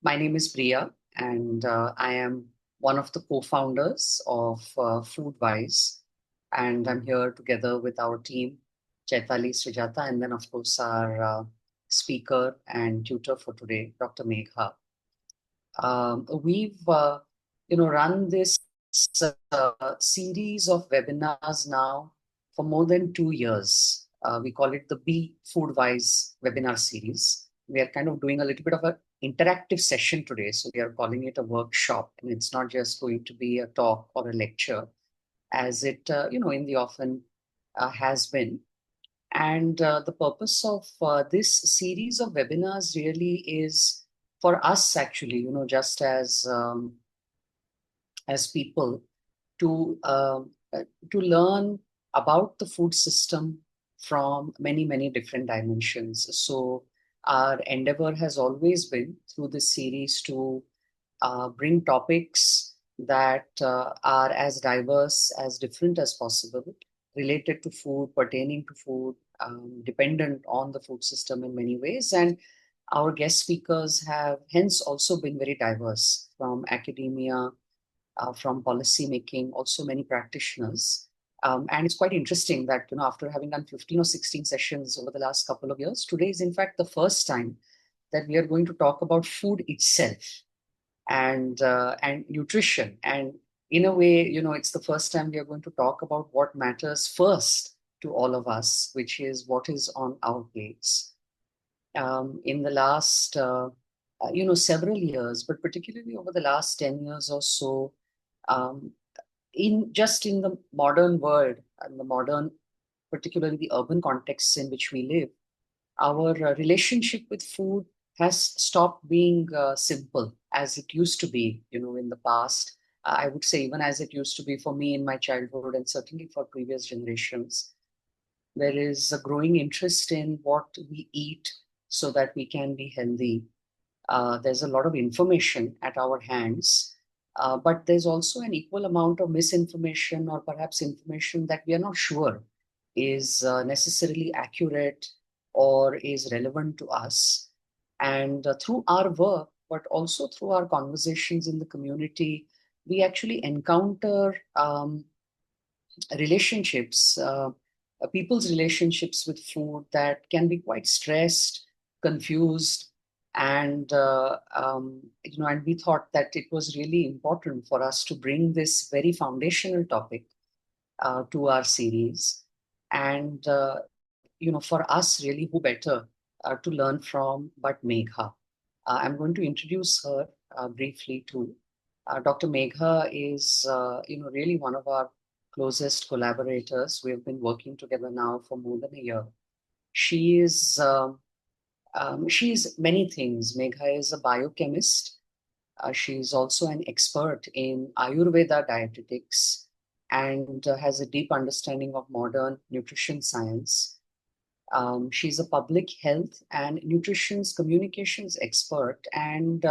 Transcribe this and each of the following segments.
My name is Priya, and I am one of the co-founders of foodwize, and I'm here together with our team, Chaitali Srijata, and then of course our speaker and tutor for today, Dr. Megha. We've run this series of webinars now for more than 2 years. We call it the Be Foodwise webinar series. We are kind of doing a little bit of an interactive session today, so we are calling it a workshop, and it's not just going to be a talk or a lecture, as it in the often has been. And the purpose of this series of webinars really is for us, actually, just as people to learn about the food system from many different dimensions. So our endeavor has always been through this series to bring topics that are as diverse, as different as possible, related to food, pertaining to food, dependent on the food system in many ways. And our guest speakers have hence also been very diverse, from academia, from policy making, also many practitioners. And it's quite interesting that, after having done 15 or 16 sessions over the last couple of years, today is in fact the first time that we are going to talk about food itself and nutrition. And in a way, it's the first time we are going to talk about what matters first to all of us, which is what is on our plates. In the last, several years, but particularly over the last 10 years or so, um, in the modern world and the modern, particularly the urban contexts in which we live, our relationship with food has stopped being simple as it used to be, in the past. I would say even as it used to be for me in my childhood and certainly for previous generations. There is a growing interest in what we eat so that we can be healthy. There's a lot of information at our hands, but there's also an equal amount of misinformation or perhaps information that we are not sure is necessarily accurate or is relevant to us. And through our work, but also through our conversations in the community, we actually encounter relationships, people's relationships with food that can be quite stressed, confused, and we thought that it was really important for us to bring this very foundational topic to our series. And for us, really, who better to learn from but Megha? I'm going to introduce her briefly too. Dr. Megha is, really one of our closest collaborators. We have been working together now for more than a year. She is many things. Megha is a biochemist. She is also an expert in Ayurveda dietetics and has a deep understanding of modern nutrition science. She's a public health and nutrition's communications expert, and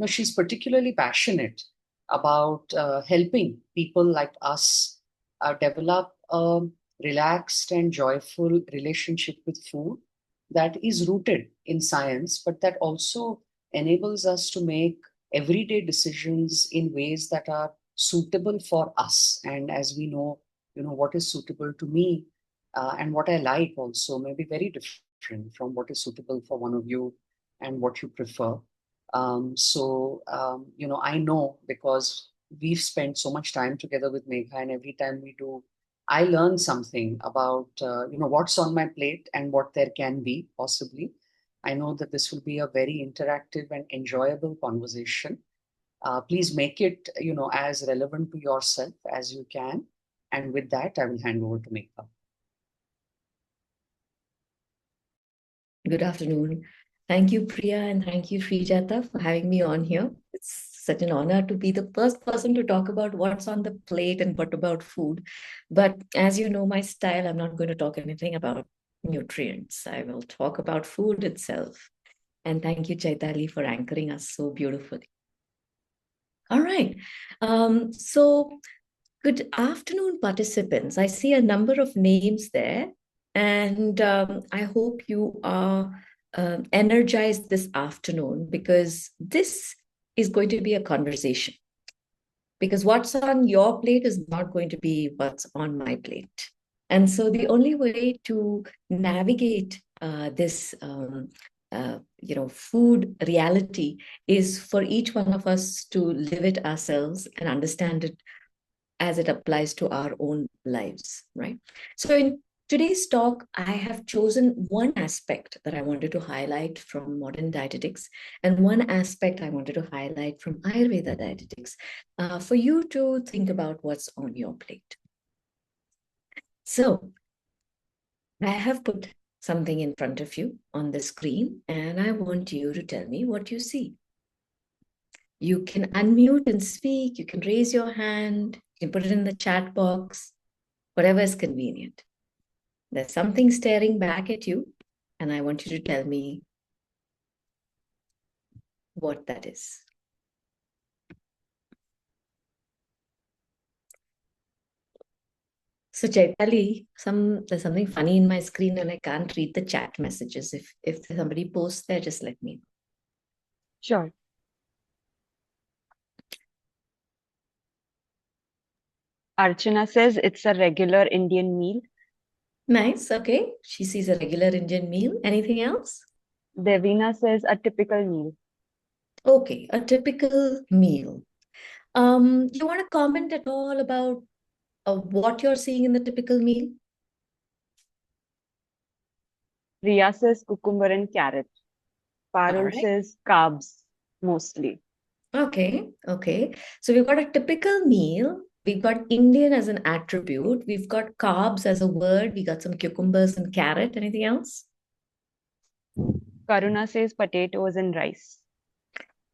she's particularly passionate about helping people like us develop a relaxed and joyful relationship with food that is rooted in science, but that also enables us to make everyday decisions in ways that are suitable for us. And as we know, what is suitable to me and what I like also may be very different from what is suitable for one of you and what you prefer. I know because we've spent so much time together with Megha, and every time we do, I learn something about what's on my plate and what there can be possibly. I know that this will be a very interactive and enjoyable conversation. Please make it as relevant to yourself as you can. And with that, I will hand over to Megha. Good afternoon. Thank you, Priya, and thank you, Srijata, for having me on here. It's such an honor to be the first person to talk about what's on the plate and what about food. But as you know my style, I'm not going to talk anything about nutrients. I will talk about food itself. And thank you, Chaitali, for anchoring us so beautifully. All right. So good afternoon, participants. I see a number of names there, and I hope you are energized this afternoon because this is going to be a conversation. Because what's on your plate is not going to be what's on my plate. And so the only way to navigate this, food reality is for each one of us to live it ourselves and understand it as it applies to our own lives, right? So in today's talk, I have chosen one aspect that I wanted to highlight from modern dietetics and one aspect I wanted to highlight from Ayurveda dietetics for you to think about what's on your plate. So I have put something in front of you on the screen, and I want you to tell me what you see. You can unmute and speak. You can raise your hand. You can put it in the chat box, whatever is convenient. There's something staring back at you, and I want you to tell me what that is. So Chaitali, there's something funny in my screen and I can't read the chat messages. If somebody posts there, just let me know. Sure. Archana says it's a regular Indian meal. Nice, okay. She sees a regular Indian meal. Anything else? Devina says a typical meal. Okay, a typical meal. You want to comment at all about what you're seeing in the typical meal? Riya says cucumber and carrot. Parul right. says carbs mostly. Okay. So we've got a typical meal. We've got Indian as an attribute. We've got carbs as a word. We got some cucumbers and carrot. Anything else? Karuna says potatoes and rice.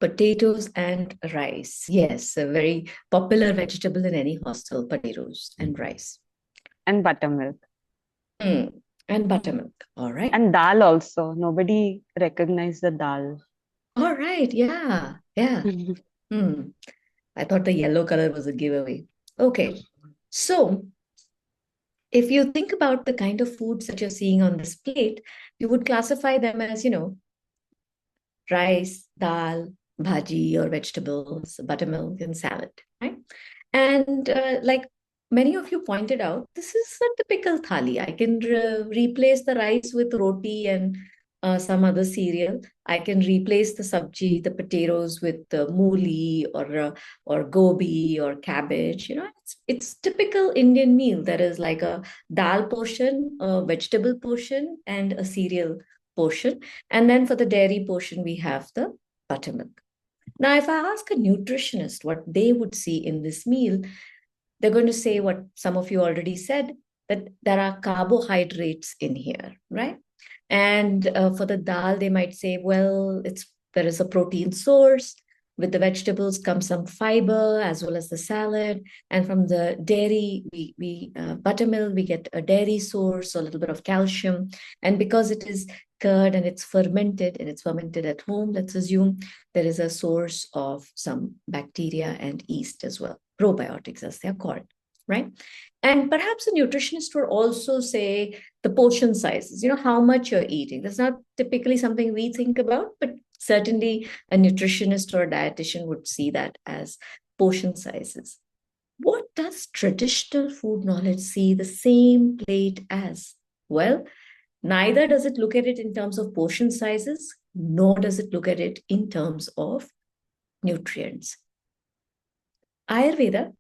Potatoes and rice. Yes, a very popular vegetable in any hostel, potatoes and rice. And buttermilk. And buttermilk. All right. And dal also. Nobody recognized the dal. All right. Yeah. I thought the yellow color was a giveaway. Okay. So if you think about the kind of foods that you're seeing on this plate, you would classify them as, rice, dal, bhaji or vegetables, buttermilk and salad, right? And like many of you pointed out, this is a typical thali. I can replace the rice with roti and some other cereal. I can replace the sabji, the potatoes with mooli or gobi or cabbage. It's typical Indian meal. There is like a dal portion, a vegetable portion, and a cereal portion. And then for the dairy portion, we have the buttermilk. Now, if I ask a nutritionist what they would see in this meal, they're going to say what some of you already said, that there are carbohydrates in here, right? And for the dal, they might say, well, there is a protein source. With the vegetables comes some fiber as well as the salad. And from the dairy, buttermilk, we get a dairy source, so a little bit of calcium. And because it is curd and it's fermented at home, let's assume there is a source of some bacteria and yeast as well, probiotics as they're called, right? And perhaps a nutritionist would also say the portion sizes, how much you're eating. That's not typically something we think about, but certainly a nutritionist or a dietitian would see that as portion sizes. What does traditional food knowledge see the same plate as? Well, neither does it look at it in terms of portion sizes, nor does it look at it in terms of nutrients. Ayurveda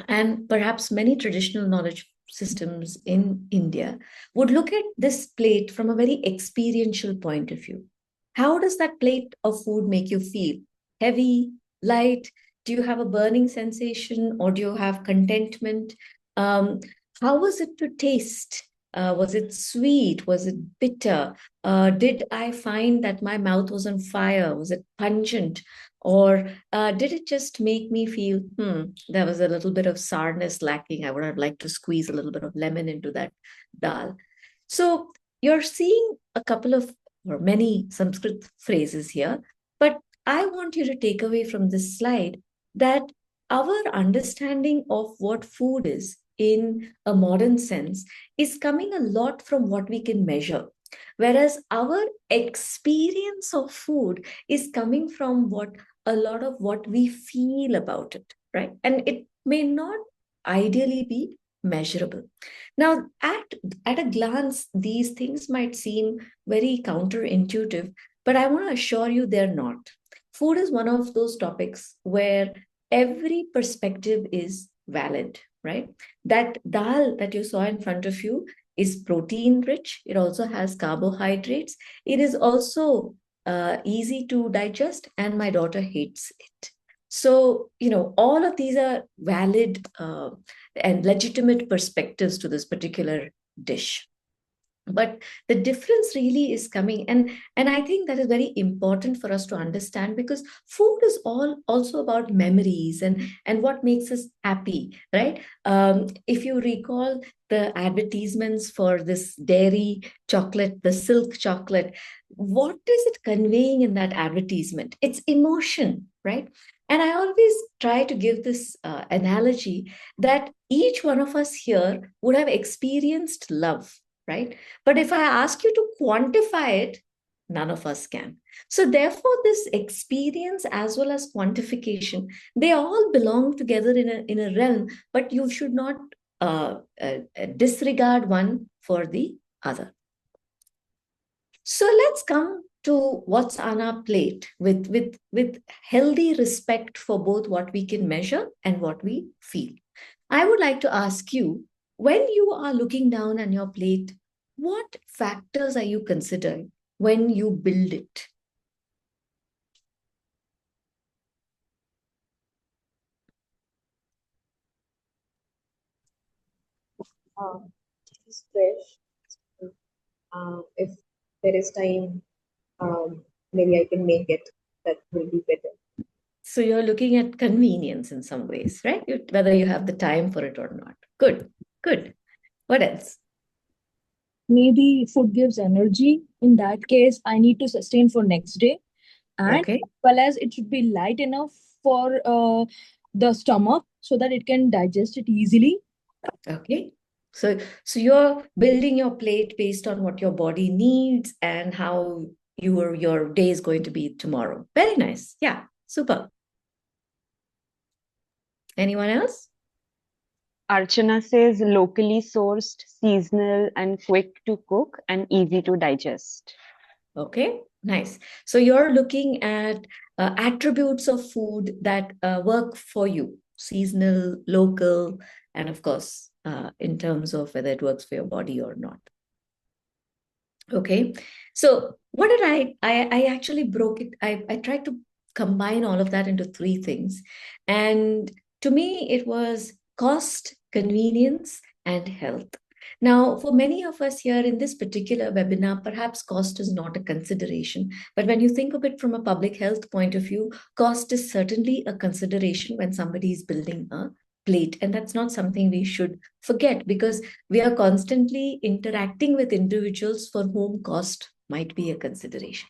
and perhaps many traditional knowledge systems in India would look at this plate from a very experiential point of view. How does that plate of food make you feel? Heavy, light? Do you have a burning sensation or do you have contentment? How was it to taste? Was it sweet? Was it bitter? Did I find that my mouth was on fire? Was it pungent? Or did it just make me feel, there was a little bit of sourness lacking. I would have liked to squeeze a little bit of lemon into that dal. So you're seeing a couple of or many Sanskrit phrases here, but I want you to take away from this slide that our understanding of what food is in a modern sense is coming a lot from what we can measure. Whereas our experience of food is coming from a lot of what we feel about it, right? And it may not ideally be measurable. Now, at a glance, these things might seem very counterintuitive, but I want to assure you they're not. Food is one of those topics where every perspective is valid, right? That dal that you saw in front of you is protein rich. It also has carbohydrates. It is also easy to digest, and my daughter hates it. So, all of these are valid and legitimate perspectives to this particular dish. But the difference really is coming, and I think that is very important for us to understand, because food is also about memories and what makes us happy, right? If you recall the advertisements for this dairy chocolate, the silk chocolate, what is it conveying in that advertisement? It's emotion, right? And I always try to give this analogy that each one of us here would have experienced love, right? But if I ask you to quantify it, none of us can. So therefore, this experience as well as quantification, they all belong together in a realm, but you should not disregard one for the other. So let's come to what's on our plate with healthy respect for both what we can measure and what we feel. I would like to ask you, when you are looking down on your plate, what factors are you considering when you build it? It is fresh. If there is time, maybe I can make it. That will be better. So you're looking at convenience in some ways, right? Whether you have the time for it or not. Good, good. What else? Maybe food gives energy. In that case, I need to sustain for next day, and Okay. as well as it should be light enough for the stomach so that it can digest it easily. Okay. So you're building your plate based on what your body needs and how your day is going to be tomorrow. Very nice. Yeah, super. Anyone else? Archana says locally sourced, seasonal, and quick to cook and easy to digest. Okay, nice. So you're looking at attributes of food that work for you, seasonal, local, and of course, in terms of whether it works for your body or not. Okay, so what did I actually broke it. I tried to combine all of that into three things. And to me, it was cost, convenience, and health. Now, for many of us here in this particular webinar, perhaps cost is not a consideration. But when you think of it from a public health point of view, cost is certainly a consideration when somebody is building a plate. And that's not something we should forget, because we are constantly interacting with individuals for whom cost might be a consideration.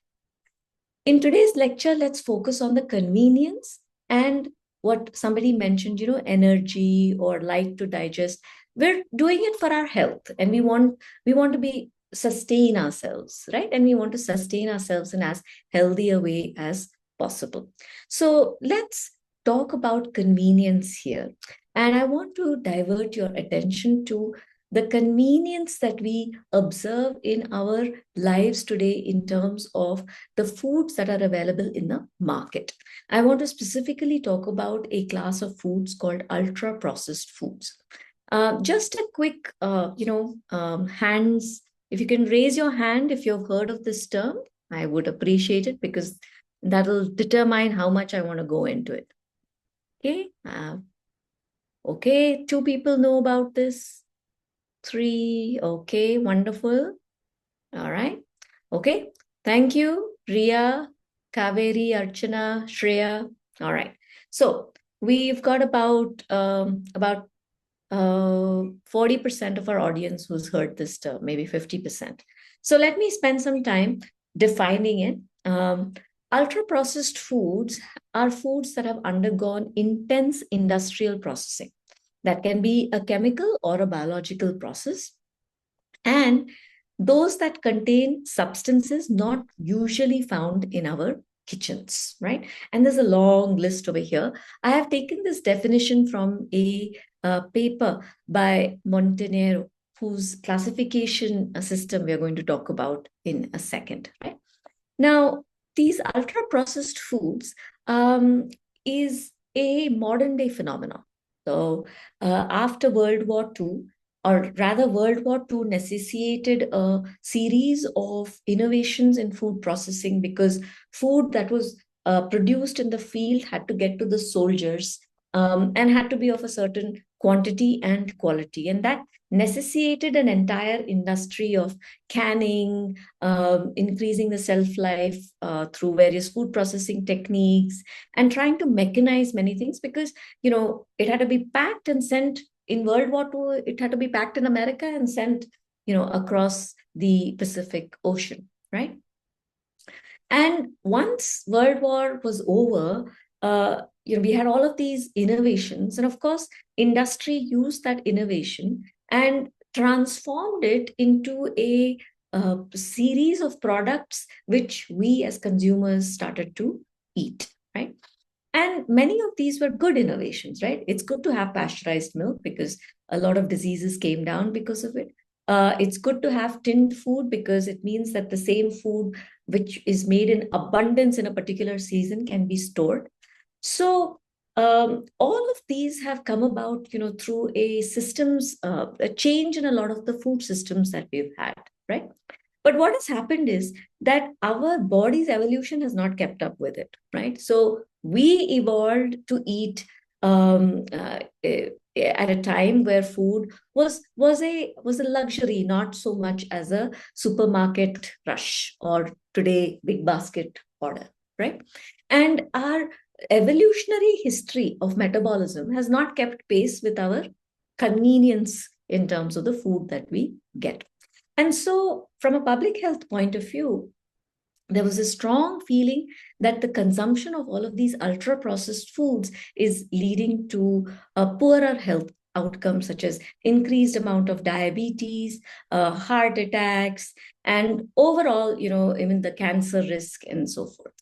In today's lecture, let's focus on the convenience and what somebody mentioned, energy or light to digest. We're doing it for our health, and we want to sustain ourselves, right? And we want to sustain ourselves in as healthy a way as possible. So let's talk about convenience here. And I want to divert your attention to the convenience that we observe in our lives today in terms of the foods that are available in the market. I want to specifically talk about a class of foods called ultra processed foods. Just a quick, hands, if you can raise your hand if you've heard of this term, I would appreciate it, because that'll determine how much I want to go into it. Okay. Okay, 2 people know about this. 3. Okay, wonderful. All right. Okay. Thank you, Ria, Kaveri, Archana, Shreya. All right. So we've got about 40% of our audience who's heard this term, maybe 50%. So let me spend some time defining it. Ultra-processed foods are foods that have undergone intense industrial processing. That can be a chemical or a biological process. And those that contain substances not usually found in our kitchens, right? And there's a long list over here. I have taken this definition from a paper by Montenero, whose classification system we are going to talk about in a second, right? Now, these ultra-processed foods is a modern-day phenomenon. So, after World War II, or rather, World War II necessitated a series of innovations in food processing because food that was produced in the field had to get to the soldiers and had to be of a certain quantity and quality. And that necessitated an entire industry of canning, increasing the shelf life through various food processing techniques, and trying to mechanize many things because, it had to be packed and sent in World War II, it had to be packed in America and sent, across the Pacific Ocean, right? And once World War was over, we had all of these innovations. And of course, industry used that innovation and transformed it into a series of products which we as consumers started to eat, right? And many of these were good innovations, right? It's good to have pasteurized milk because a lot of diseases came down because of it. It's good to have tinned food because it means that the same food which is made in abundance in a particular season can be stored. So all of these have come about, through a change in a lot of the food systems that we've had, right? But what has happened is that our body's evolution has not kept up with it, right? So we evolved to eat at a time where food was a luxury, not so much as a supermarket rush or today big basket order, right? And our evolutionary history of metabolism has not kept pace with our convenience in terms of the food that we get. And so, from a public health point of view, there was a strong feeling that the consumption of all of these ultra processed foods is leading to poorer health outcomes, such as increased amount of diabetes, heart attacks, and overall, even the cancer risk and so forth.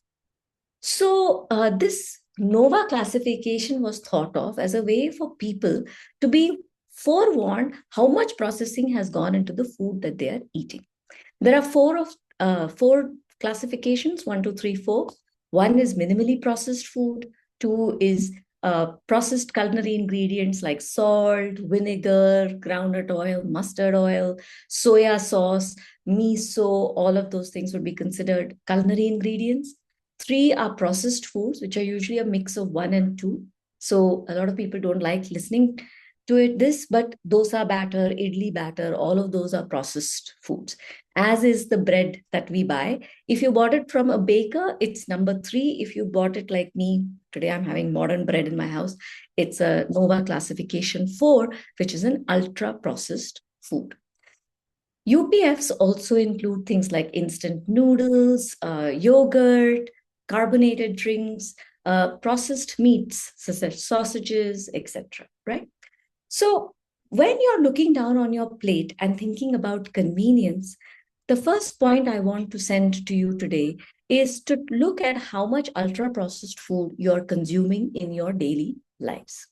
So this NOVA classification was thought of as a way for people to be forewarned how much processing has gone into the food that they are eating. There are four classifications: 1, 2, 3, 4. One is minimally processed food. 2 is processed culinary ingredients like salt, vinegar, groundnut oil, mustard oil, soya sauce, miso. All of those things would be considered culinary ingredients. 3 are processed foods, which are usually a mix of 1 and 2. So a lot of people don't like listening to it but dosa batter, idli batter, all of those are processed foods, as is the bread that we buy. If you bought it from a baker, it's number 3. If you bought it like me, today I'm having modern bread in my house, it's a NOVA classification 4, which is an ultra processed food. UPFs also include things like instant noodles, yogurt, carbonated drinks, processed meats such as sausages, etc. Right? So when you're looking down on your plate and thinking about convenience, the first point I want to send to you today is to look at how much ultra-processed food you're consuming in your daily lives.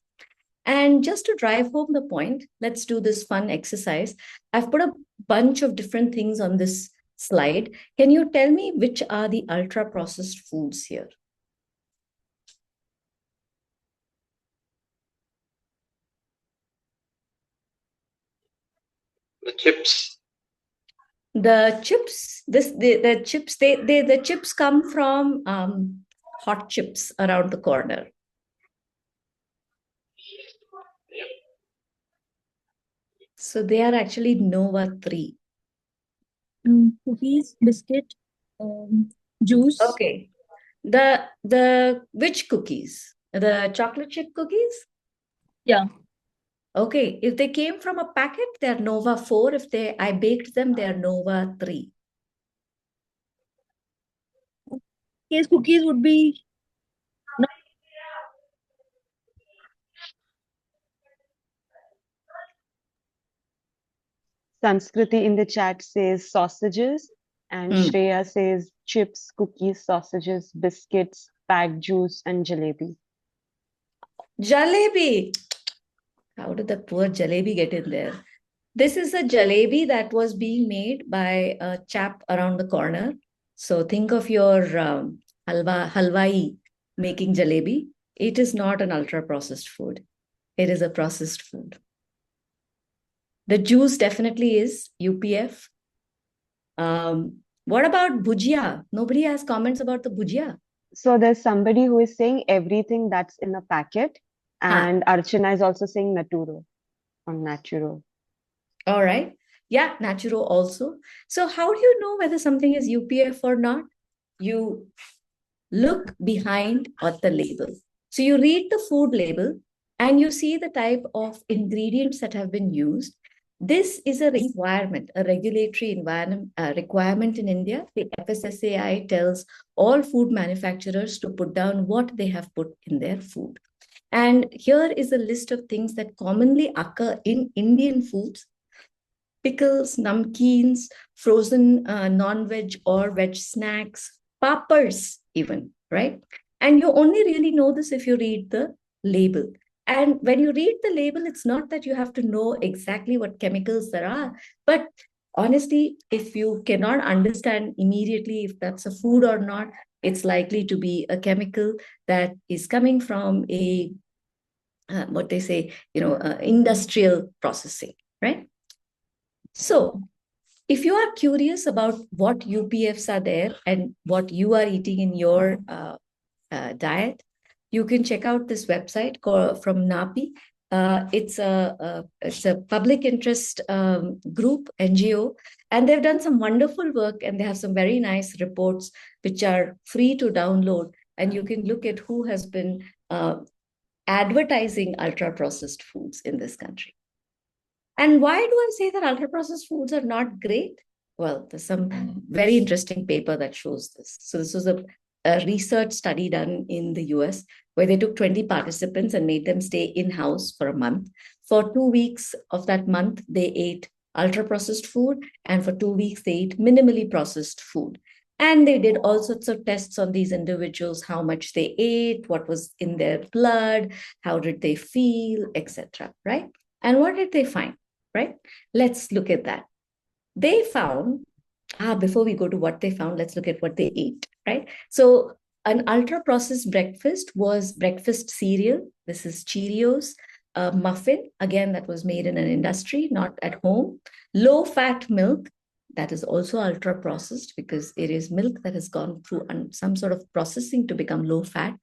And just to drive home the point, let's do this fun exercise. I've put a bunch of different things on this slide. Can you tell me which are the ultra-processed foods here? The chips. The chips, the chips come from hot chips around the corner. Yep. So they are actually NOVA 3. Cookies, biscuit, juice. Okay. The which cookies? The chocolate chip cookies? Yeah. Okay. If they came from a packet, they're NOVA 4. If I baked them, they're NOVA 3. Case cookies would be Sanskriti in the chat says sausages, and Hmm. Shreya says chips, cookies, sausages, biscuits, packed juice, and jalebi. Jalebi. How did the poor jalebi get in there? This is a jalebi that was being made by a chap around the corner. So think of your halwai making jalebi. It is not an ultra processed food. It is a processed food. The juice definitely is UPF. What about bhujia? Nobody has comments about the bhujia. So there's somebody who is saying everything that's in a packet, Huh. and Archana is also saying naturo or naturo. All right. Yeah, naturo also. So how do you know whether something is UPF or not? You look behind at the label. So you read the food label and you see the type of ingredients that have been used. This is a requirement, a regulatory environment requirement in India. The FSSAI tells all food manufacturers to put down what they have put in their food. And here is a list of things that commonly occur in Indian foods: pickles, namkeens, frozen non-veg or veg snacks, pappers even, right? And you only really know this if you read the label. And when you read the label, it's not that you have to know exactly what chemicals there are, but honestly, if you cannot understand immediately if that's a food or not, it's likely to be a chemical that is coming from a, what they say, industrial processing, right? So if you are curious about what UPFs are there and what you are eating in your diet, you can check out this website from NAPI. It's a public interest group, NGO, and they've done some wonderful work, and they have some very nice reports which are free to download, and you can look at who has been advertising ultra processed foods in this country. And why do I say that ultra processed foods are not great? Well, there's some very interesting paper that shows this. So this was a research study done in the US where they took 20 participants and made them stay in-house for a month. For 2 weeks of that month, they ate ultra processed food, and for 2 weeks, they ate minimally processed food. And they did all sorts of tests on these individuals: how much they ate, what was in their blood, how did they feel, etc. Right? And what did they find? Right? Let's look at that. They found, before we go to what they found, let's look at what they ate, right? So an ultra processed breakfast was breakfast cereal. This is Cheerios, a muffin, again, that was made in an industry, not at home. Low fat milk, that is also ultra processed because it is milk that has gone through some sort of processing to become low fat.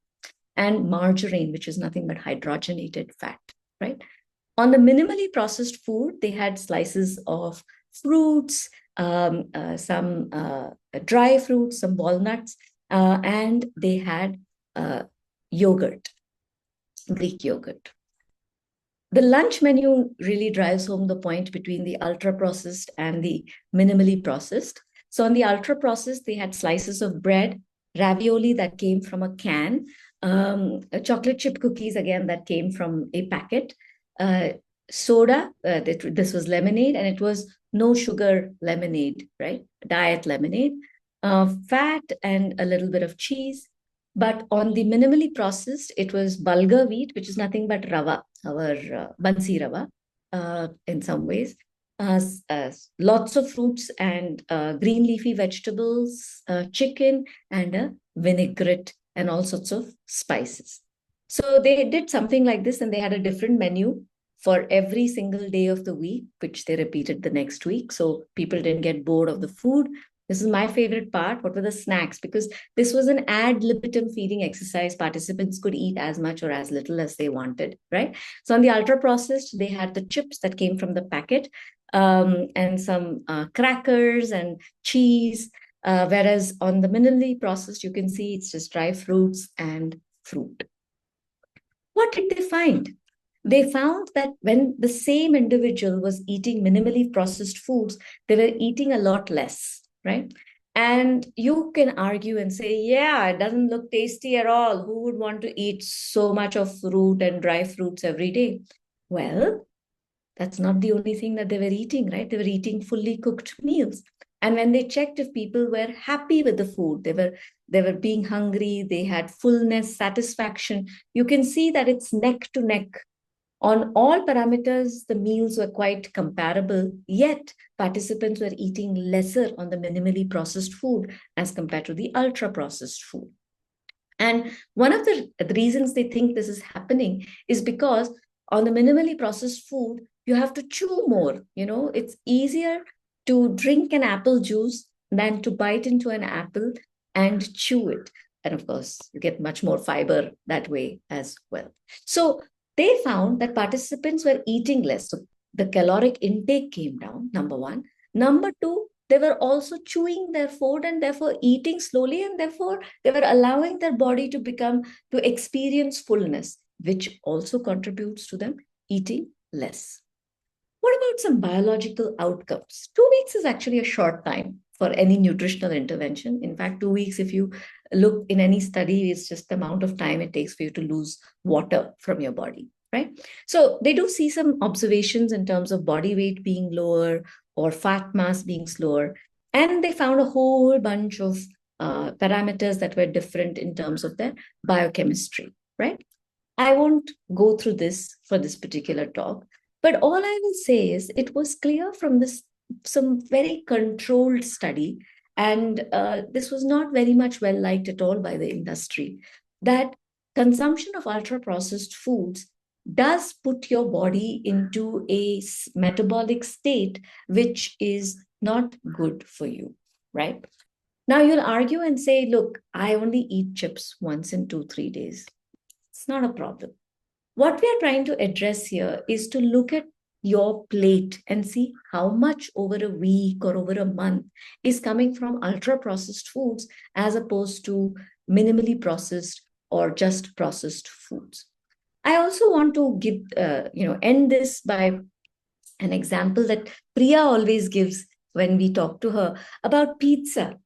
And margarine, which is nothing but hydrogenated fat, right? On the minimally processed food, they had slices of fruits, some dry fruits, some walnuts, and they had yogurt, Greek yogurt. The lunch menu really drives home the point between the ultra processed and the minimally processed. So on the ultra processed, they had slices of bread, ravioli that came from a can, chocolate chip cookies, again, that came from a packet, soda, this was lemonade, and it was no sugar lemonade, right? Diet lemonade, fat, and a little bit of cheese. But on the minimally processed, it was bulgur wheat, which is nothing but rava, our bansi rava, in some ways. Lots of fruits and green leafy vegetables, chicken, and a vinaigrette, and all sorts of spices. So they did something like this, and they had a different menu for every single day of the week, which they repeated the next week. So people didn't get bored of the food. This is my favorite part. What were the snacks? Because this was an ad libitum feeding exercise. Participants could eat as much or as little as they wanted, right? So on the ultra processed, they had the chips that came from the packet, and some crackers and cheese. Whereas on the minimally processed, you can see it's just dry fruits and fruit. What did they find? They found that when the same individual was eating minimally processed foods, they were eating a lot less, right? And you can argue and say, yeah, it doesn't look tasty at all. Who would want to eat so much of fruit and dry fruits every day? Well, that's not the only thing that they were eating, right? They were eating fully cooked meals. And when they checked if people were happy with the food, they were being hungry, they had fullness, satisfaction, you can see that it's neck to neck. On all parameters, the meals were quite comparable, yet participants were eating lesser on the minimally processed food as compared to the ultra processed food. And one of the reasons they think this is happening is because on the minimally processed food, you have to chew more. It's easier to drink an apple juice than to bite into an apple and chew it. And of course, you get much more fiber that way as well. So they found that participants were eating less. So the caloric intake came down, number one. Number two, they were also chewing their food and therefore eating slowly, and therefore they were allowing their body to experience fullness, which also contributes to them eating less. What about some biological outcomes? 2 weeks is actually a short time for any nutritional intervention. In fact, 2 weeks, if you look in any study, is just the amount of time it takes for you to lose water from your body, right? So they do see some observations in terms of body weight being lower or fat mass being slower. And they found a whole bunch of parameters that were different in terms of their biochemistry, right? I won't go through this for this particular talk, but all I will say is it was clear from some very controlled study, and this was not very much well liked at all by the industry, that consumption of ultra-processed foods does put your body into a metabolic state which is not good for you, right? Now you'll argue and say, look, I only eat chips once in 2-3 days. It's not a problem. What we are trying to address here is to look at your plate and see how much over a week or over a month is coming from ultra-processed foods as opposed to minimally processed or just processed foods. I also want to end this by an example that Priya always gives when we talk to her about pizza.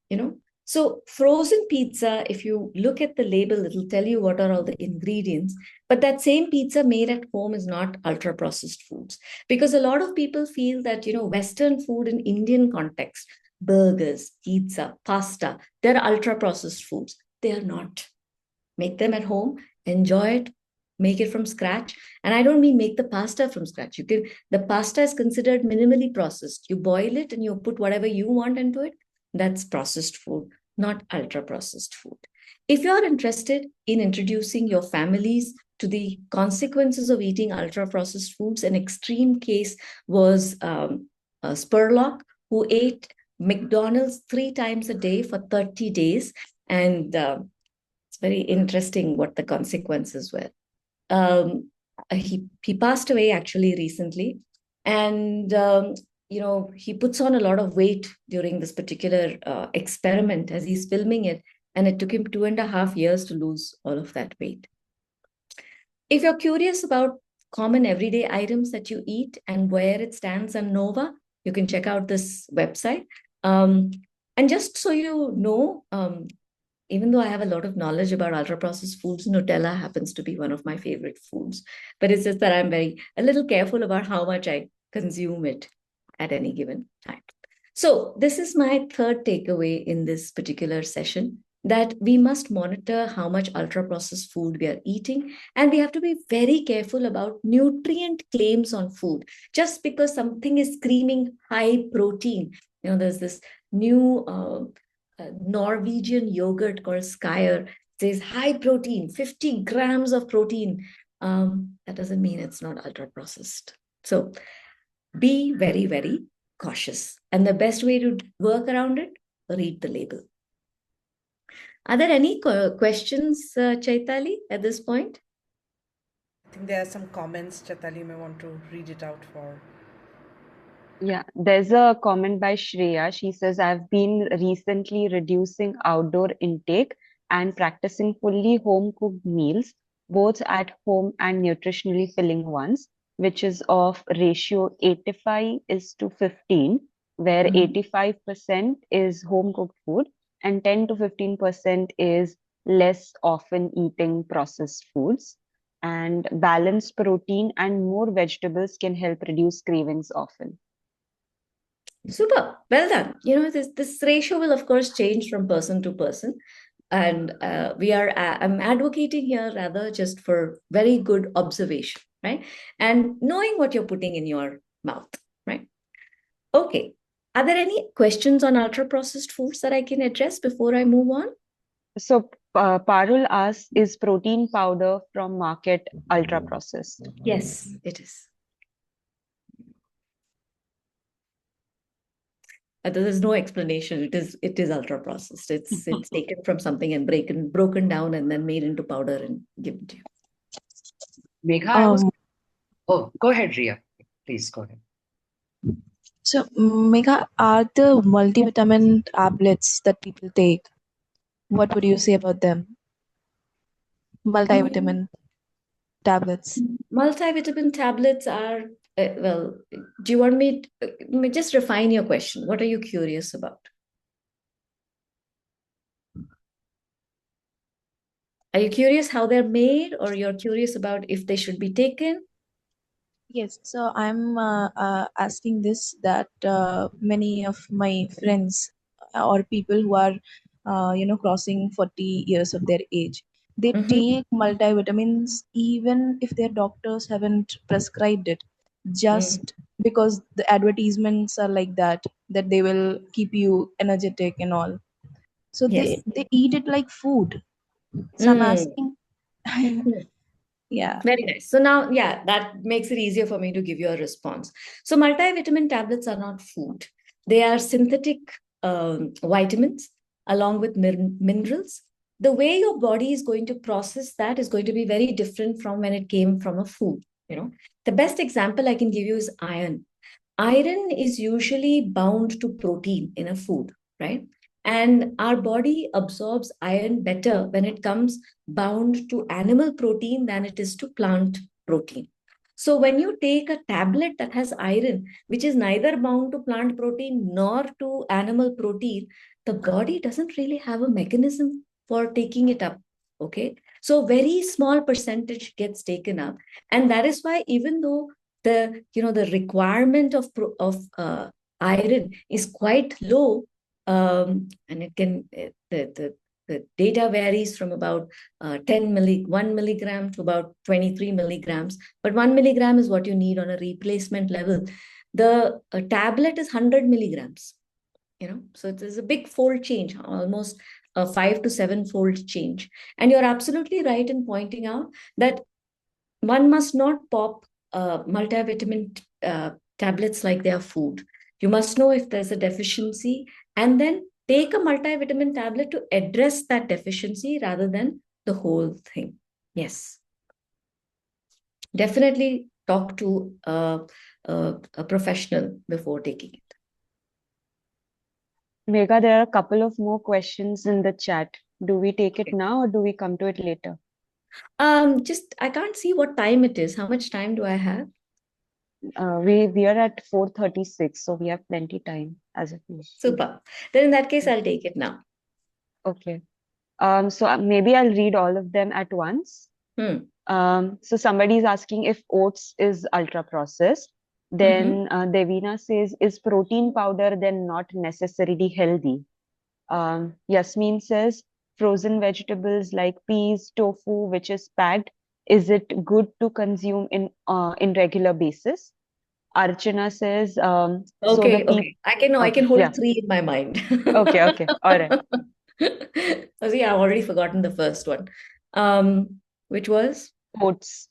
So frozen pizza, if you look at the label, it'll tell you what are all the ingredients. But that same pizza made at home is not ultra-processed foods. Because a lot of people feel that, Western food in Indian context, burgers, pizza, pasta, they're ultra-processed foods. They are not. Make them at home, enjoy it, make it from scratch. And I don't mean make the pasta from scratch. The pasta is considered minimally processed. You boil it and you put whatever you want into it. That's processed food, not ultra-processed food. If you're interested in introducing your families to the consequences of eating ultra-processed foods, an extreme case was Spurlock, who ate McDonald's 3 times a day for 30 days. And it's very interesting what the consequences were. He passed away actually recently. And he puts on a lot of weight during this particular experiment as he's filming it. And it took him 2.5 years to lose all of that weight. If you're curious about common everyday items that you eat and where it stands on NOVA, you can check out this website. And just so you know, even though I have a lot of knowledge about ultra-processed foods, Nutella happens to be one of my favorite foods. But it's just that I'm a little careful about how much I consume it at any given time. So this is my third takeaway in this particular session, that we must monitor how much ultra-processed food we are eating, and we have to be very careful about nutrient claims on food. Just because something is screaming high protein, there's this new Norwegian yogurt called Skyer, says high protein, 50 grams of protein. That doesn't mean it's not ultra-processed. So be very, very cautious. And the best way to work around it, read the label. Are there any questions, Chaitali, at this point? I think there are some comments, Chaitali, you may want to read it out for. Yeah, there's a comment by Shreya. She says, I've been recently reducing outdoor intake and practicing fully home-cooked meals, both at home and nutritionally filling ones, which is of ratio 85:15, where 85% is home-cooked food and 10 to 15% is less often eating processed foods. and balanced protein and more vegetables can help reduce cravings often. Super. Well done. This ratio will, of course, change from person to person. And I'm advocating here rather just for very good observation, right? And knowing what you're putting in your mouth, right? Okay. Are there any questions on ultra-processed foods that I can address before I move on? So Parul asks, is protein powder from market ultra processed? Yes, it is. There's no explanation. It is ultra processed. It's taken from something and broken down and then made into powder and given to you. Megha, oh, go ahead, Ria. Please go ahead. So, Megha, are the multivitamin tablets that people take, what would you say about them? Multivitamin tablets. Multivitamin tablets are, well, do you want me to just refine your question? What are you curious about? Are you curious how they're made, or you're curious about if they should be taken? Yes, so I'm asking this that many of my friends or people who are, crossing 40 years of their age, they take multivitamins even if their doctors haven't prescribed it, just because the advertisements are like that they will keep you energetic and all. So Yes. they eat it like food. So I'm asking, yeah. Very nice. So now, yeah, that makes it easier for me to give you a response. So multivitamin tablets are not food. They are synthetic vitamins along with minerals. The way your body is going to process that is going to be very different from when it came from a food. The best example I can give you is iron. Iron is usually bound to protein in a food, right? And our body absorbs iron better when it comes bound to animal protein than it is to plant protein. So when you take a tablet that has iron, which is neither bound to plant protein nor to animal protein, the body doesn't really have a mechanism for taking it up. Okay. So very small percentage gets taken up. And that is why even though the requirement of iron is quite low, and it can the data varies from about 1 milligram to about 23 milligrams, but 1 milligram is what you need on a replacement level. The tablet is 100 milligrams, so it is a big fold change, almost a 5 to 7 fold change. And you're absolutely right in pointing out that one must not pop multivitamin tablets like they are food. You must know if there's a deficiency and then take a multivitamin tablet to address that deficiency rather than the whole thing. Yes. Definitely talk to a professional before taking it. Megha, there are a couple of more questions in the chat. Do we take it now or do we come to it later? I can't see what time it is. How much time do I have? We are at 4:36, so we have plenty time as of now. Super. Then in that case, I'll take it now. Okay. So maybe I'll read all of them at once. So somebody is asking if oats is ultra processed. Then Devina says, is protein powder then not necessarily healthy? Yasmin says, frozen vegetables like peas, tofu, which is packed, is it good to consume in regular basis? Archana says, okay. I can hold 3 in my mind. Okay. All right. See, I've already forgotten the first one. Which was? Oats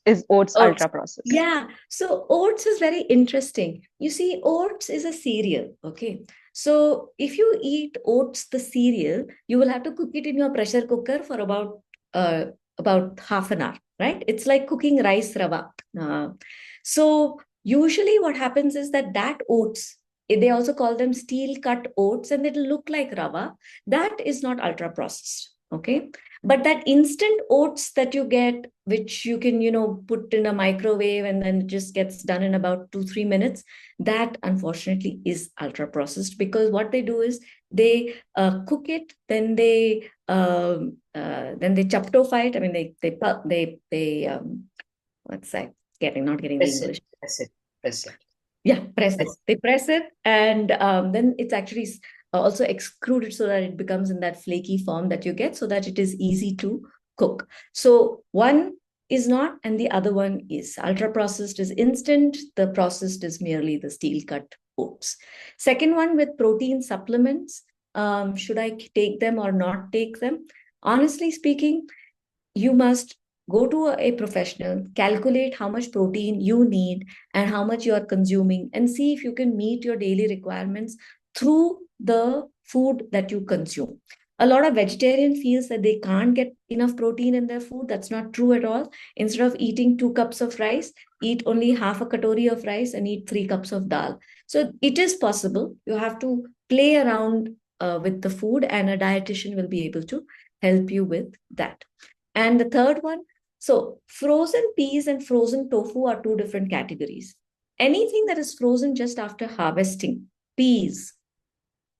ultra processed. Yeah. So oats is very interesting. You see, oats is a cereal. Okay. So if you eat oats, the cereal, you will have to cook it in your pressure cooker for about half an hour, right? It's like cooking rice rava. So usually what happens is that oats, they also call them steel cut oats, and it'll look like rava. That is not ultra processed. Okay. But that instant oats that you get, which you can, put in a microwave and then it just gets done in about 2-3 minutes, that unfortunately is ultra processed, because what they do is they cook it, then they chaptofy it. I mean, what's that? Not getting the English. Press it. Yeah, press it. They press it, and then it's actually also extruded so that it becomes in that flaky form that you get, so that it is easy to cook. So one is not, and the other one is. Ultra processed is instant. The processed is merely the steel cut oats. Second one, with protein supplements, should I take them or not take them? Honestly speaking, you must go to a professional, calculate how much protein you need and how much you are consuming, and see if you can meet your daily requirements through the food that you consume. A lot of vegetarian feels that they can't get enough protein in their food. That's not true at all. Instead of eating 2 cups of rice, eat only half a katori of rice and eat 3 cups of dal. So it is possible. You have to play around with the food, and a dietitian will be able to help you with that. And the third one, so frozen peas and frozen tofu are 2 different categories. Anything that is frozen just after harvesting, peas,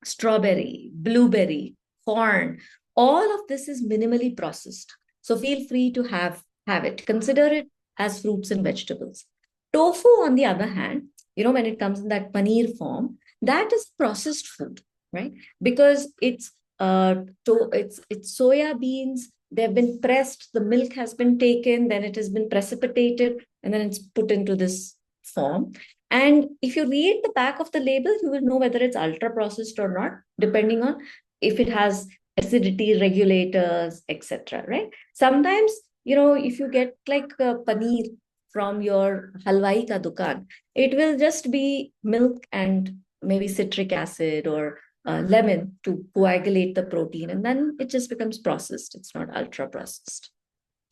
strawberry, blueberry, corn, all of this is minimally processed. So feel free to have it. Consider it as fruits and vegetables. Tofu, on the other hand, when it comes in that paneer form, that is processed food, right? Because it's soya beans. They've been pressed, the milk has been taken, then it has been precipitated, and then it's put into this form. And if you read the back of the label, you will know whether it's ultra processed or not, depending on if it has acidity regulators, etc. Right? Sometimes, if you get like a paneer from your halwai ka dukan, it will just be milk and maybe citric acid or lemon to coagulate the protein, and then it just becomes processed. It's not ultra processed.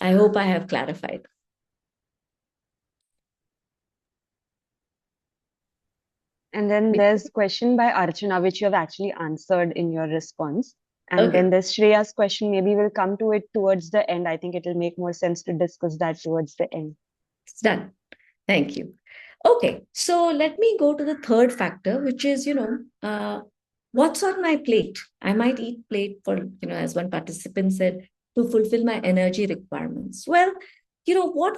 I hope I have clarified. And then there's a question by Archana, which you have actually answered in your response. And Okay. then there's Shreya's question. Maybe we'll come to it towards the end. I think it will make more sense to discuss that towards the end. It's done. Thank you. Okay, so let me go to the third factor, which is, what's on my plate? I might eat plate for, as one participant said, to fulfill my energy requirements. Well, what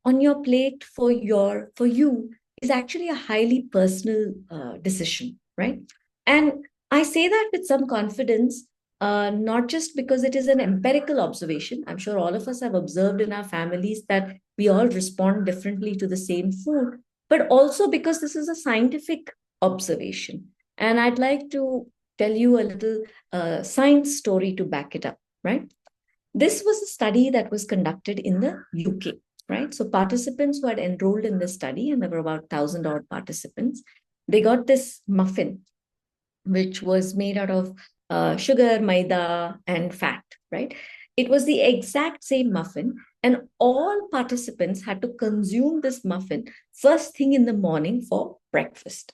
on your plate for you is actually a highly personal decision, right? And I say that with some confidence, not just because it is an empirical observation. I'm sure all of us have observed in our families that we all respond differently to the same food, but also because this is a scientific observation. And I'd like to tell you a little science story to back it up, right? This was a study that was conducted in the UK, right? So participants who had enrolled in this study, and there were about 1,000 odd participants, they got this muffin, which was made out of sugar, maida, and fat, right? It was the exact same muffin, and all participants had to consume this muffin first thing in the morning for breakfast.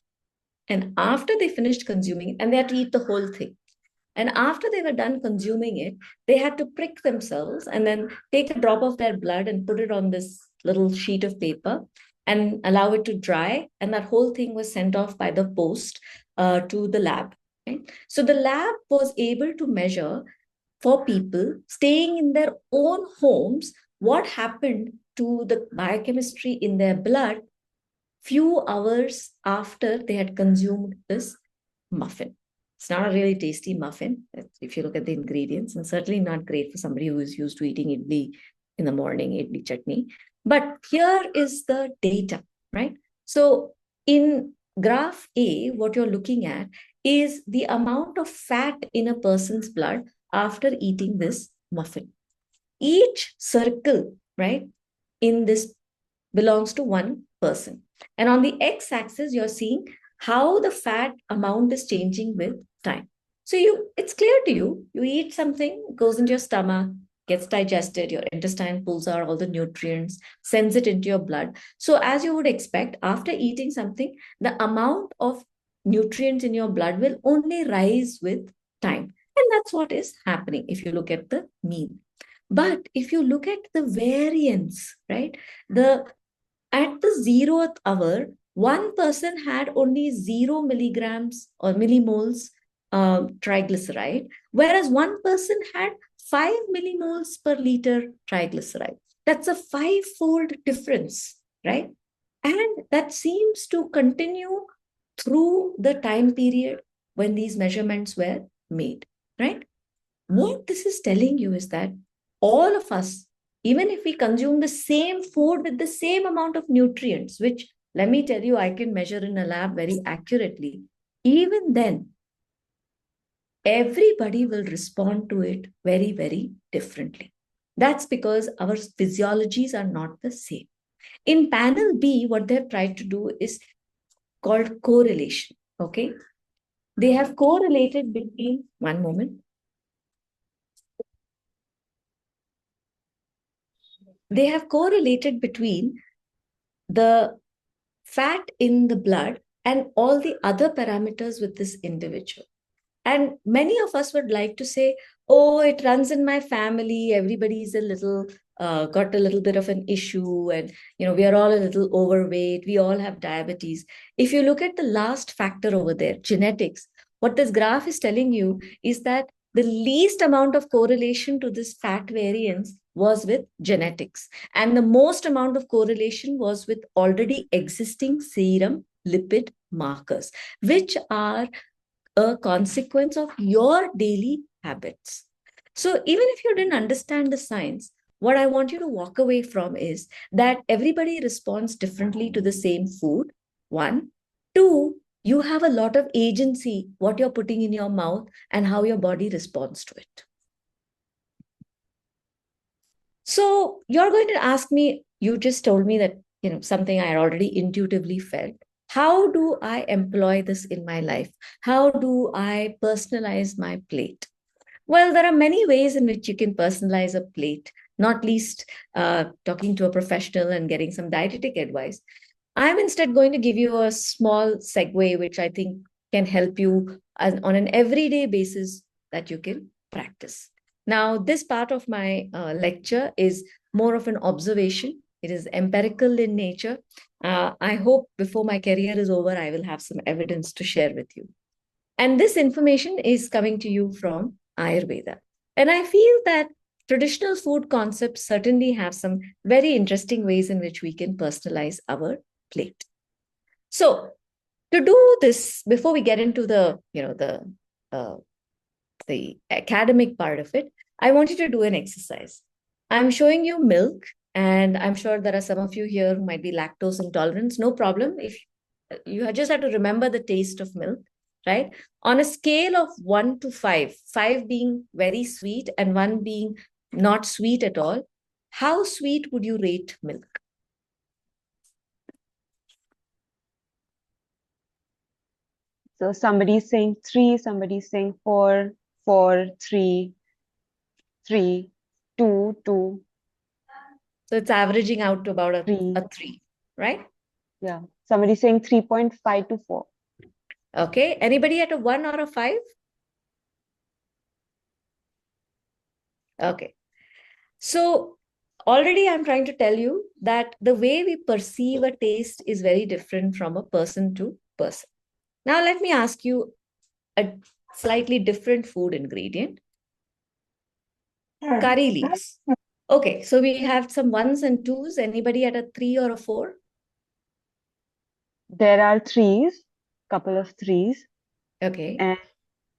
And after they finished consuming it, and they had to eat the whole thing. And after they were done consuming it, they had to prick themselves and then take a drop of their blood and put it on this little sheet of paper and allow it to dry. And that whole thing was sent off by the post to the lab. Right? So the lab was able to measure for people staying in their own homes what happened to the biochemistry in their blood few hours after they had consumed this muffin. It's not a really tasty muffin if you look at the ingredients, and certainly not great for somebody who is used to eating idli in the morning, idli chutney. But here is the data, right? So in graph A, what you're looking at is the amount of fat in a person's blood after eating this muffin. Each circle, right, in this belongs to one person. And on the x-axis, you're seeing how the fat amount is changing with time. So it's clear to you, you eat something, goes into your stomach, gets digested, your intestine pulls out all the nutrients, sends it into your blood. So as you would expect, after eating something, the amount of nutrients in your blood will only rise with time. And that's what is happening if you look at the mean. But if you look at the variance, right, at the 0th hour, one person had only 0 milligrams or millimoles triglyceride, whereas one person had 5 millimoles per liter triglyceride. That's a 5-fold difference, right? And that seems to continue through the time period when these measurements were made, right? What this is telling you is that all of us, even if we consume the same food with the same amount of nutrients, which let me tell you, I can measure in a lab very accurately, even then, everybody will respond to it very, very differently. That's because our physiologies are not the same. In panel B, what they've tried to do is called correlation, okay? They have correlated between, one moment. They have correlated between the fat in the blood and all the other parameters with this individual. And many of us would like to say, oh, it runs in my family. Everybody's a little, got a little bit of an issue. And, we are all a little overweight. We all have diabetes. If you look at the last factor over there, genetics, what this graph is telling you is that the least amount of correlation to this fat variance was with genetics. And the most amount of correlation was with already existing serum lipid markers, which are a consequence of your daily habits. So even if you didn't understand the science, what I want you to walk away from is that everybody responds differently to the same food. 1. 2, you have a lot of agency, what you're putting in your mouth and how your body responds to it. So you're going to ask me, you just told me that, something I already intuitively felt. How do I employ this in my life? How do I personalize my plate? Well, there are many ways in which you can personalize a plate, not least talking to a professional and getting some dietetic advice. I'm instead going to give you a small segue, which I think can help you on an everyday basis that you can practice. Now, this part of my lecture is more of an observation. It is empirical in nature. I hope before my career is over, I will have some evidence to share with you. And this information is coming to you from Ayurveda. And I feel that traditional food concepts certainly have some very interesting ways in which we can personalize our plate. So to do this, before we get into the academic part of it, I want you to do an exercise. I'm showing you milk, and I'm sure there are some of you here who might be lactose intolerant. No problem. If you just have to remember the taste of milk, right? On a scale of 1 to 5, 5 being very sweet and 1 being not sweet at all, how sweet would you rate milk? So somebody's saying 3, somebody's saying 4, 4, 3, 3, 2, 2. So it's averaging out to about a 3, right? Yeah. Somebody's saying 3.5 to 4. Okay. Anybody at a 1 or a 5? Okay. So already I'm trying to tell you that the way we perceive a taste is very different from a person to person. Now, let me ask you a slightly different food ingredient. Curry leaves. Okay, so we have some 1s and 2s. Anybody at a 3 or a 4? There are 3s, couple of 3s. Okay.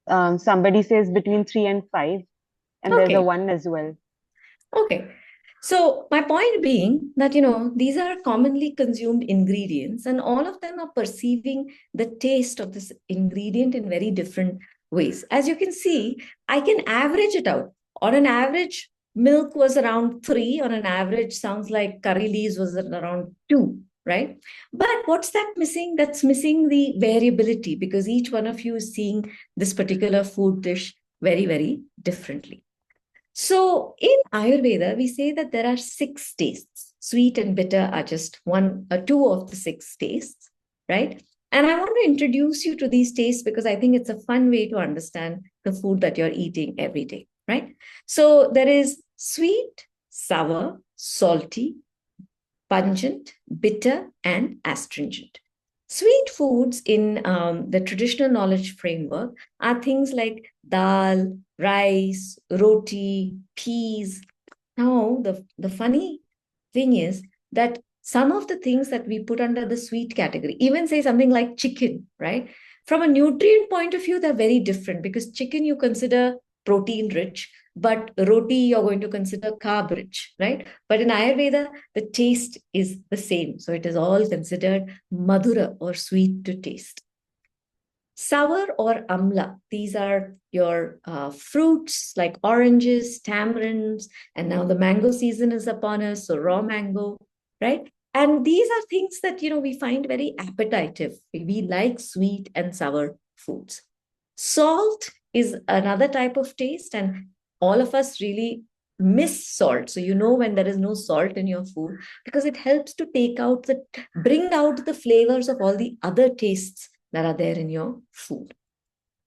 And somebody says between 3 and 5. And there's a 1 as well. Okay. So my point being that, these are commonly consumed ingredients and all of them are perceiving the taste of this ingredient in very different ways. As you can see, I can average it out. On an average, milk was around 3. On an average, sounds like curry leaves was around 2, right? But what's that missing? That's missing the variability because each one of you is seeing this particular food dish very, very differently. So in Ayurveda, we say that there are 6 tastes. Sweet and bitter are just 2 of the 6 tastes, right? And I want to introduce you to these tastes because I think it's a fun way to understand the food that you're eating every day, right? So there is sweet, sour, salty, pungent, bitter, and astringent. Sweet foods in the traditional knowledge framework are things like dal, rice, roti, peas. Now, the funny thing is that some of the things that we put under the sweet category, even say something like chicken, right? From a nutrient point of view, they're very different because chicken you consider protein rich, but roti you're going to consider carb rich, right? But in Ayurveda, the taste is the same. So it is all considered madhura or sweet to taste. Sour or amla, these are your fruits like oranges, tamarinds, and now the mango season is upon us, so raw mango, right? And these are things that, we find very appetitive. We like sweet and sour foods. Salt is another type of taste, and all of us really miss salt. So when there is no salt in your food, because it helps to bring out the flavors of all the other tastes that are there in your food.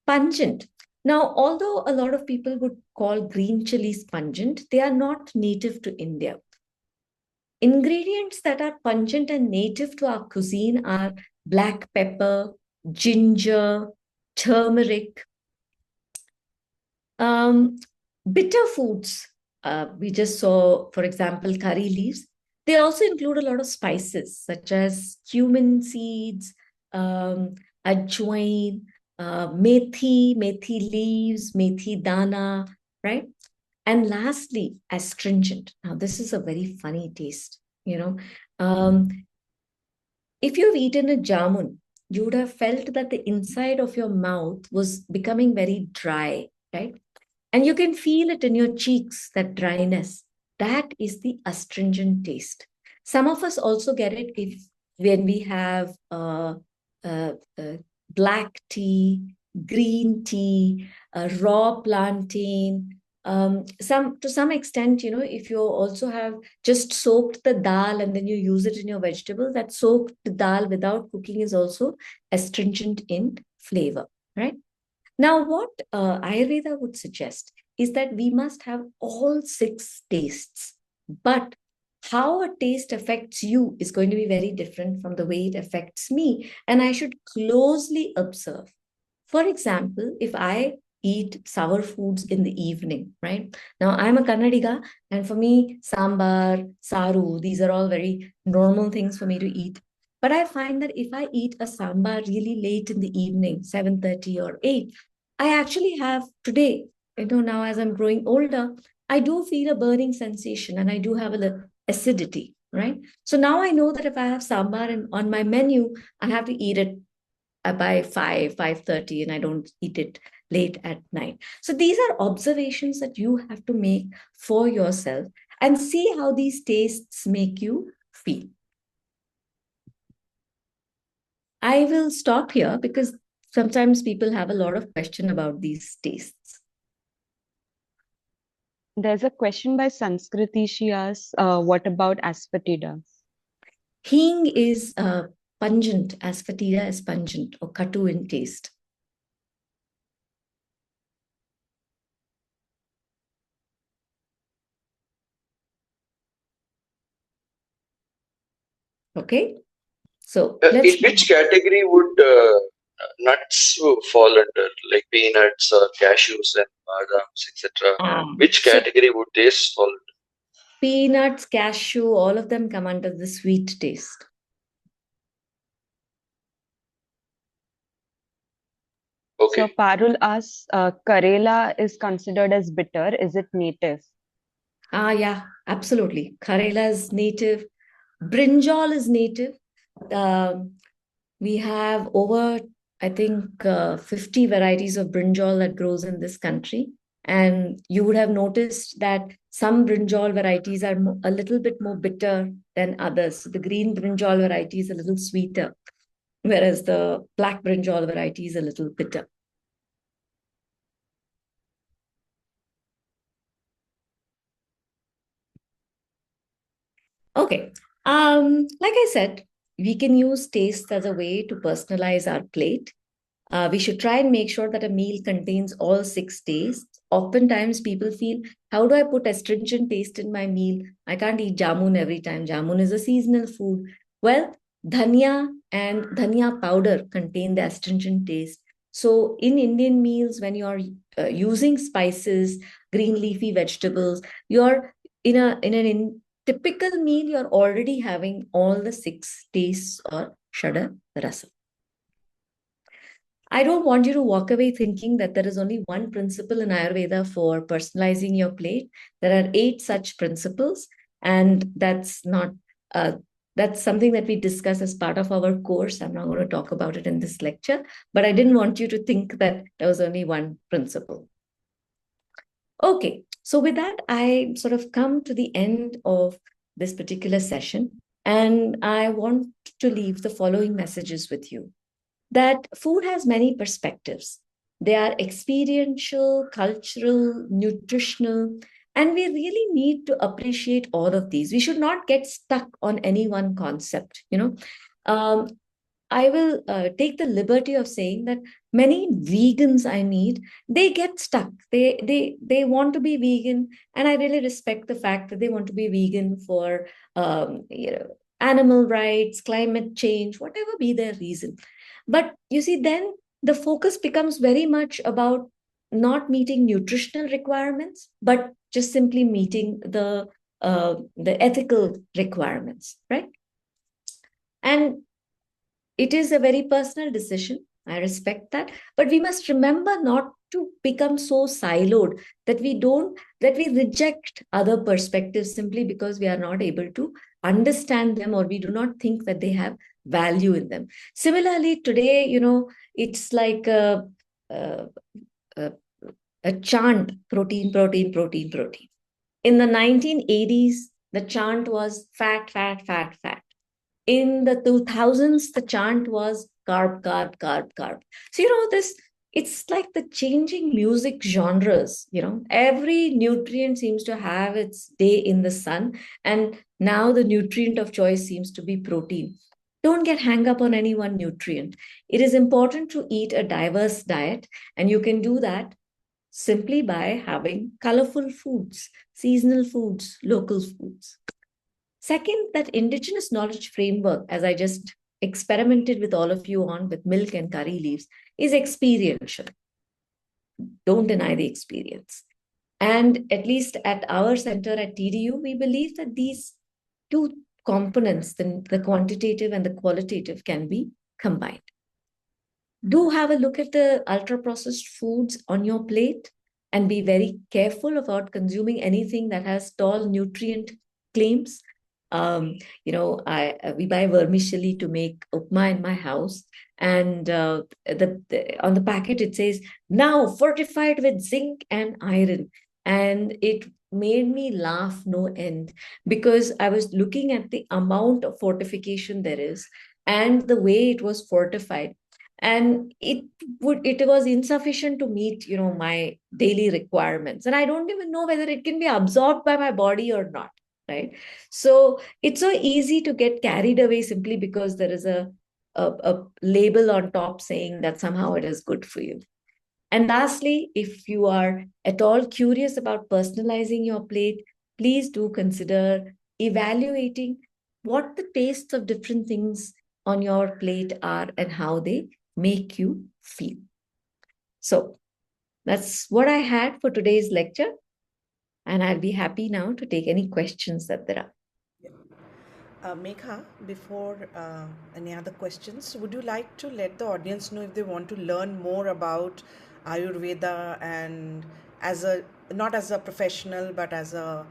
Pungent. Now, although a lot of people would call green chilies pungent, they are not native to India. Ingredients that are pungent and native to our cuisine are black pepper, ginger, turmeric. Bitter foods, we just saw, for example, curry leaves. They also include a lot of spices such as cumin seeds, ajwain, methi leaves, methi dana, right? And lastly, astringent. Now, this is a very funny taste. If you've eaten a jamun, you would have felt that the inside of your mouth was becoming very dry, right? And you can feel it in your cheeks, that dryness. That is the astringent taste. Some of us also get it when we have black tea, green tea, raw plantain. To some extent, if you also have just soaked the dal and then you use it in your vegetable, that soaked dal without cooking is also astringent in flavor, right? Now, what Ayurveda would suggest is that we must have all 6 tastes, but how a taste affects you is going to be very different from the way it affects me, and I should closely observe. For example, if I eat sour foods in the evening, right? Now, I'm a Kannadiga, and for me, sambar, saru, these are all very normal things for me to eat. But I find that if I eat a sambar really late in the evening, 7:30 or 8, I actually have today, now as I'm growing older, I do feel a burning sensation and I do have a little acidity, right? So now I know that if I have sambar on my menu, I have to eat it by 5:30, and I don't eat it late at night. So these are observations that you have to make for yourself and see how these tastes make you feel. I will stop here because sometimes people have a lot of question about these tastes. There's a question by Sanskriti. She asks, what about asafoetida? Hing is pungent, asafoetida is pungent or katu in taste. Okay, so in which category would nuts fall under, like peanuts or cashews and badams, etc.? Which category would they fall under? Peanuts, cashew, all of them come under the sweet taste. Okay. So Parul asks, Karela is considered as bitter. Is it native? Yeah, absolutely. Karela is native. Brinjal is native. We have over, I think, 50 varieties of brinjal that grows in this country. And you would have noticed that some brinjal varieties are a little bit more bitter than others. So the green brinjal variety is a little sweeter, whereas the black brinjal variety is a little bitter. Okay. Like I said, we can use taste as a way to personalize our plate. We should try and make sure that a meal contains all 6 tastes. Oftentimes, people feel, how do I put astringent taste in my meal? I can't eat jamun every time. Jamun is a seasonal food. Well, dhania and dhania powder contain the astringent taste. So, in Indian meals, when you are using spices, green leafy vegetables, you're in typical meal, you're already having all the 6 tastes or shada rasa. I don't want you to walk away thinking that there is only one principle in Ayurveda for personalizing your plate. There are 8 such principles, and that's not that's something that we discuss as part of our course. I'm not going to talk about it in this lecture, but I didn't want you to think that there was only one principle. Okay, so with that, I sort of come to the end of this particular session, and I want to leave the following messages with you. That food has many perspectives. They are experiential, cultural, nutritional, and we really need to appreciate all of these. We should not get stuck on any one concept. I will take the liberty of saying that many vegans I meet, they get stuck. They want to be vegan, and I really respect the fact that they want to be vegan for animal rights, climate change, whatever be their reason. But you see, then the focus becomes very much about not meeting nutritional requirements, but just simply meeting the ethical requirements, right? And it is a very personal decision. I respect that. But we must remember not to become so siloed that we reject other perspectives simply because we are not able to understand them, or we do not think that they have value in them. Similarly, today, it's like a chant, protein, protein, protein, protein. In the 1980s, the chant was fat, fat, fat, fat. In the 2000s, the chant was carb, carb, carb, carb. So, it's like the changing music genres. Every nutrient seems to have its day in the sun. And now the nutrient of choice seems to be protein. Don't get hung up on any one nutrient. It is important to eat a diverse diet, and you can do that simply by having colorful foods, seasonal foods, local foods. Second, that indigenous knowledge framework, as I just experimented with all of you on with milk and curry leaves, is experiential. Don't deny the experience. And at least at our center at TDU, we believe that these 2 components, the quantitative and the qualitative, can be combined. Do have a look at the ultra-processed foods on your plate and be very careful about consuming anything that has tall nutrient claims. We buy vermicelli to make upma in my house, and on the packet it says now fortified with zinc and iron, and it made me laugh no end, because I was looking at the amount of fortification there is and the way it was fortified, and it was insufficient to meet my daily requirements, and I don't even know whether it can be absorbed by my body or not. Right. So it's so easy to get carried away simply because there is a label on top saying that somehow it is good for you. And lastly, if you are at all curious about personalizing your plate, please do consider evaluating what the tastes of different things on your plate are and how they make you feel. So that's what I had for today's lecture. And I'll be happy now to take any questions that there are. Megha, before any other questions, would you like to let the audience know if they want to learn more about Ayurveda, and not as a professional but as a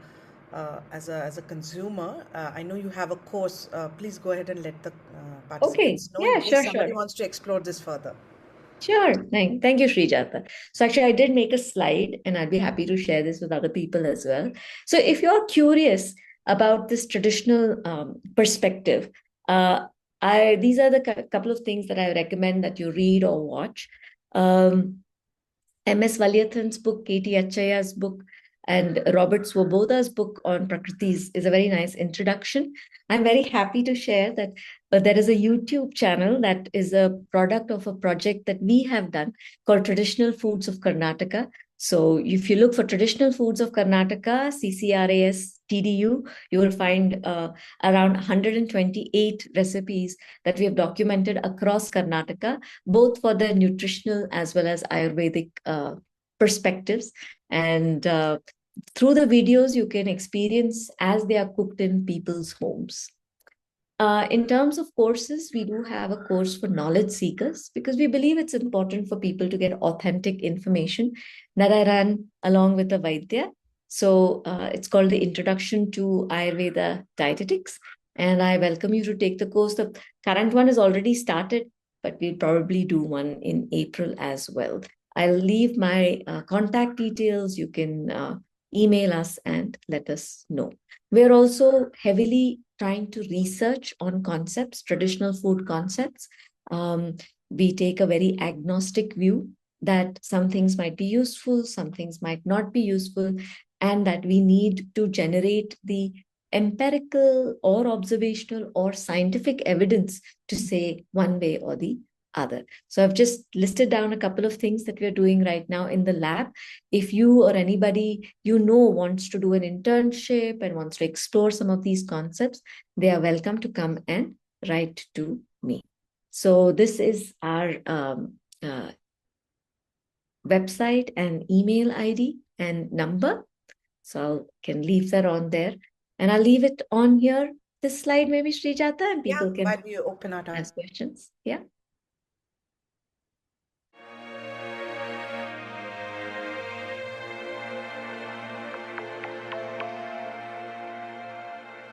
consumer? I know you have a course. Please go ahead and let the participants know in case somebody wants to explore this further. Sure. Thank you, Srijata. So actually, I did make a slide, and I'd be happy to share this with other people as well. So if you're curious about this traditional perspective, these are the couple of things that I recommend that you read or watch. M.S. Valyathan's book, K.T. Achaya's book, And Robert Swoboda's book on Prakritis is a very nice introduction. I'm very happy to share that there is a YouTube channel that is a product of a project that we have done called Traditional Foods of Karnataka. So if you look for Traditional Foods of Karnataka, CCRAS TDU, you will find around 128 recipes that we have documented across Karnataka, both for the nutritional as well as Ayurvedic perspectives. And through the videos, you can experience as they are cooked in people's homes. In terms of courses, we do have a course for knowledge seekers because we believe it's important for people to get authentic information that I run along with the Vaidya. So it's called the Introduction to Ayurveda Dietetics. And I welcome you to take the course. The current one is already started, but we'll probably do one in April as well. I'll leave my contact details. You can email us and let us know. We're also heavily trying to research on concepts, traditional food concepts. We take a very agnostic view that some things might be useful, some things might not be useful, and that we need to generate the empirical or observational or scientific evidence to say one way or the other. So I've just listed down a couple of things that we're doing right now in the lab. If you or anybody you know wants to do an internship and wants to explore some of these concepts, they are welcome to come and write to me. So this is our website and email ID and number. So I can leave that on there. And I'll leave it on here, this slide maybe, Srijata, and people can while we open our ask questions. Yeah.